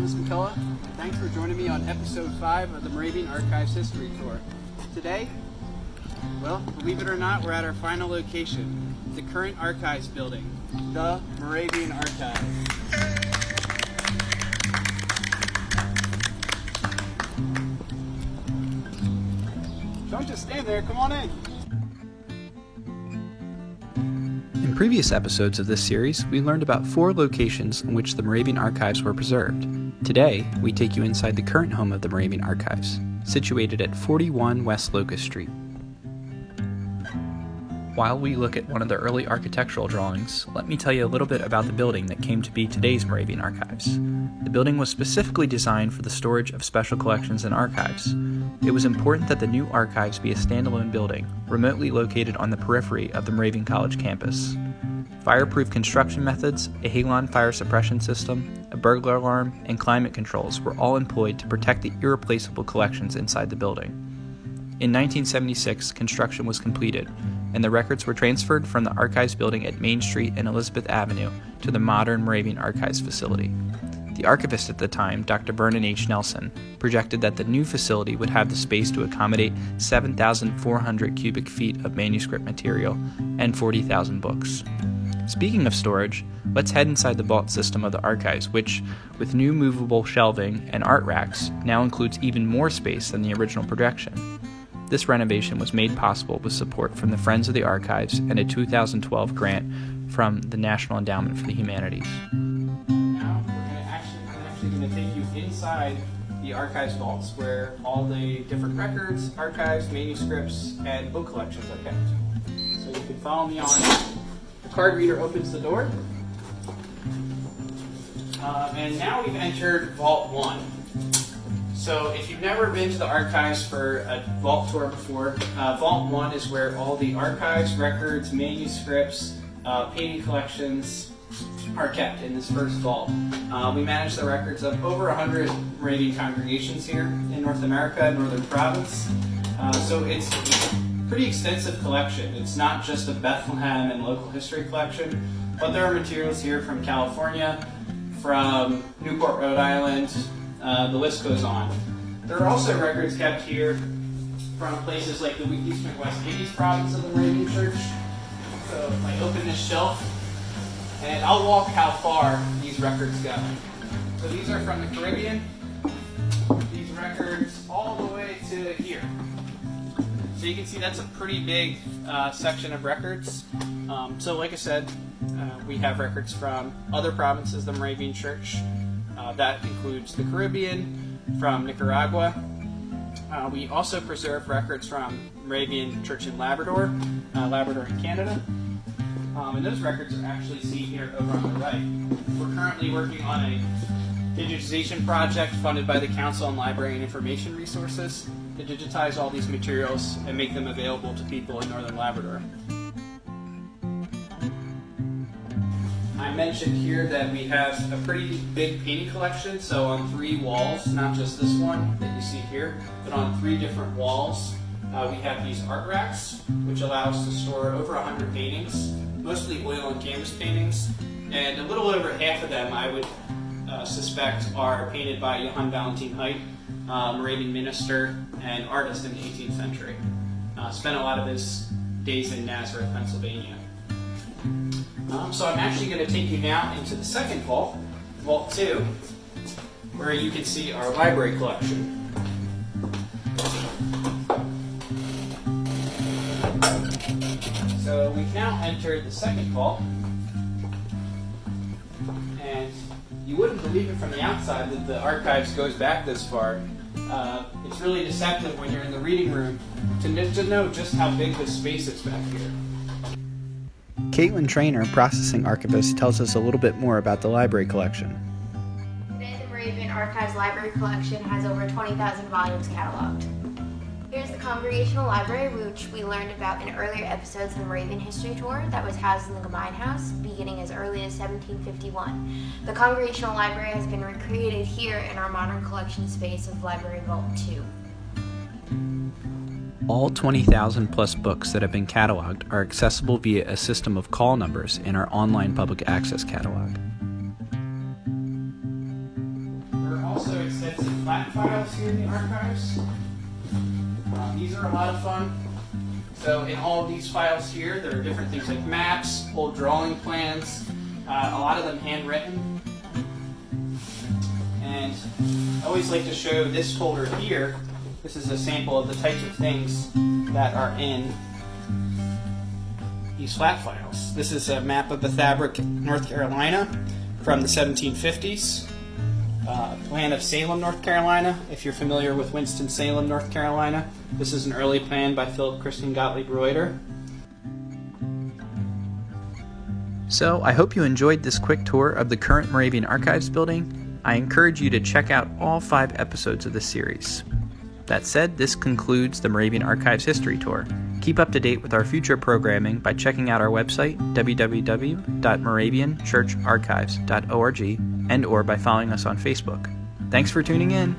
Thomas McCullough. Thanks for joining me on episode 5 of the Moravian Archives History Tour. Today, well, believe it or not, we're at our final location, the current archives building, the Moravian Archives. Don't just stand there, come on in. In previous episodes of this series, we learned about 4 locations in which the Moravian Archives were preserved. Today, we take you inside the current home of the Moravian Archives, situated at 41 West Locust Street. While we look at one of the early architectural drawings, let me tell you a little bit about the building that came to be today's Moravian Archives. The building was specifically designed for the storage of special collections and archives. It was important that the new archives be a standalone building, remotely located on the periphery of the Moravian College campus. Fireproof construction methods, a halon fire suppression system, a burglar alarm, and climate controls were all employed to protect the irreplaceable collections inside the building. In 1976, construction was completed, and the records were transferred from the archives building at Main Street and Elizabeth Avenue to the modern Moravian Archives facility. The archivist at the time, Dr. Vernon H. Nelson, projected that the new facility would have the space to accommodate 7,400 cubic feet of manuscript material and 40,000 books. Speaking of storage, let's head inside the vault system of the archives, which, with new movable shelving and art racks, now includes even more space than the original projection. This renovation was made possible with support from the Friends of the Archives and a 2012 grant from the National Endowment for the Humanities. Now I'm actually going to take you inside the archives vaults where all the different records, archives, manuscripts, and book collections are kept. So you can follow me on. The card reader opens the door. And now we've entered Vault 1. So if you've never been to the archives for a vault tour before, Vault 1 is where all the archives, records, manuscripts, painting collections are kept in this first vault. We manage the records of over 100 Moravian congregations here in North America, Northern Province. So it's a pretty extensive collection. It's not just a Bethlehem and local history collection, but there are materials here from California, from Newport, Rhode Island. The list goes on. There are also records kept here from places like the Eastern West Indies province of the Moravian Church. So if I open this shelf, and I'll walk how far these records go. So these are from the Caribbean. These records all the way to here. So you can see that's a pretty big section of records. So like I said, we have records from other provinces of the Moravian Church. That includes the Caribbean, from Nicaragua. We also preserve records from Moravian Church in Labrador, Labrador in Canada. And those records are actually seen here over on the right. We're currently working on a digitization project funded by the Council on Library and Information Resources to digitize all these materials and make them available to people in Northern Labrador. I mentioned here that we have a pretty big painting collection, so on 3 walls, not just this one that you see here, but on 3 different walls, we have these art racks, which allow us to store over 100 paintings, mostly oil and canvas paintings, and a little over half of them I would suspect are painted by Johann Valentin Huyt, Moravian minister and artist in the 18th century. Spent a lot of his days in Nazareth, Pennsylvania. So I'm actually going to take you now into the second vault, Vault 2, where you can see our library collection. So we've now entered the second vault, and you wouldn't believe it from the outside that the archives goes back this far. It's really deceptive when you're in the reading room to know just how big this space is back here. Caitlin Trainer, processing archivist, tells us a little bit more about the library collection. Today, the Moravian Archives library collection has over 20,000 volumes cataloged. Here's the Congregational Library, which we learned about in earlier episodes of the Moravian History Tour that was housed in the Gemeinhaus, beginning as early as 1751. The Congregational Library has been recreated here in our modern collection space of Library Vault 2. All 20,000 plus books that have been cataloged are accessible via a system of call numbers in our online public access catalog. There are files here in the archives. These are a lot of fun. So in all of these files here, there are different things like maps, old drawing plans, a lot of them handwritten. And I always like to show this folder here. This is a sample of the types of things that are in these flat files. This is a map of Bethabara, North Carolina from the 1750s. Plan of Salem, North Carolina, if you're familiar with Winston-Salem, North Carolina. This is an early plan by Philip Christian Gottlieb Reuter. So, I hope you enjoyed this quick tour of the current Moravian Archives building. I encourage you to check out all 5 episodes of this series. That said, this concludes the Moravian Archives History Tour. Keep up to date with our future programming by checking out our website, www.moravianchurcharchives.org, and or by following us on Facebook. Thanks for tuning in.